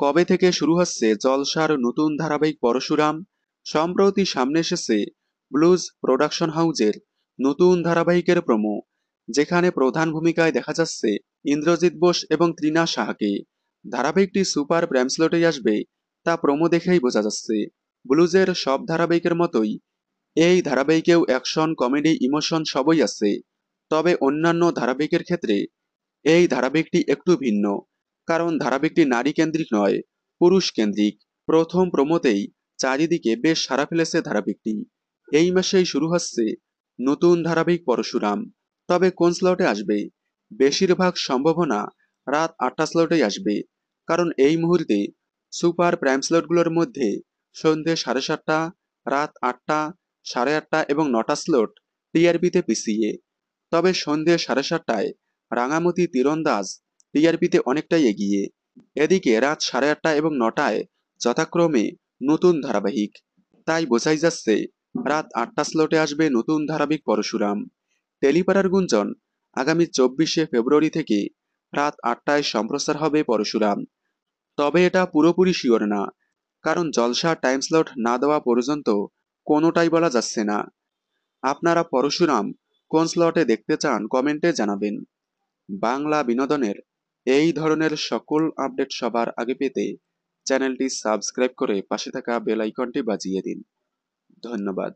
কবে থেকে শুরু হচ্ছে জলসার নতুন ধারাবাহিক পরশুরাম? সম্প্রতি সামনে এসেছে ব্লুজ প্রোডাকশন হাউজের নতুন ধারাবাহিকের প্রোমো, যেখানে প্রধান ভূমিকায় দেখা যাচ্ছে ইন্দ্রজিৎ বোস এবং তৃণা সাহাকে। ধারাবাহিকটি সুপার প্রাইম স্লটেই আসবে, তা প্রোমো দেখেই বোঝা যাচ্ছে। ব্লুজের সব ধারাবাহিকের মতোই এই ধারাবাহিকেও অ্যাকশন, কমেডি, ইমোশন সবই আছে। তবে অন্যান্য ধারাবাহিকের ক্ষেত্রে এই ধারাবাহিকটি একটু ভিন্ন, কারণ ধারাবাহিকটি নারী কেন্দ্রিক নয়, পুরুষ কেন্দ্রিক। প্রথম প্রোমোতেই চারিদিকে বেশ সাড়া ফেলেছে ধারাবাহিকটি। এই মাসেই শুরু হচ্ছে নতুন ধারাবাহিক পরশুরাম। তবে কোন স্লটে আসবে? বেশিরভাগ সম্ভাবনা রাত ৮টা স্লটেই আসবে, কারণ এই মুহূর্তে সুপার প্রাইম স্লটগুলোর মধ্যে সন্ধে 7:30, রাত 8টা, 8:30 এবং 9টা স্লট টিআরপিতে পিছিয়ে। তবে সন্ধে 7:30টায় রাঙামতি তীরন্দাজ টিআরপিতে অনেকটাই এগিয়ে। এদিকে রাত 8:30 এবং 9টায় যথাক্রমে নতুন ধারাবাহিক। তাই বোঝাই যাচ্ছে রাত 8টা স্লটে আসবে নতুন ধারাবাহিক পরশুরাম। টেলিপাড়ার গুঞ্জন, আগামী 24শে ফেব্রুয়ারি থেকে রাত 8টায় সম্প্রচার হবে পরশুরাম। তবে এটা পুরোপুরি শিওর না, কারণ জলসা টাইম স্লট না দেওয়া পর্যন্ত কোনোটাই বলা যাচ্ছে না। আপনারা পরশুরাম কোন স্লটে দেখতে চান কমেন্টে জানাবেন। বাংলা বিনোদনের এই ধরনের সকল আপডেট সবার আগে পেতে চ্যানেলটি সাবস্ক্রাইব করে পাশে থাকা বেল আইকনটি বাজিয়ে দিন। ধন্যবাদ।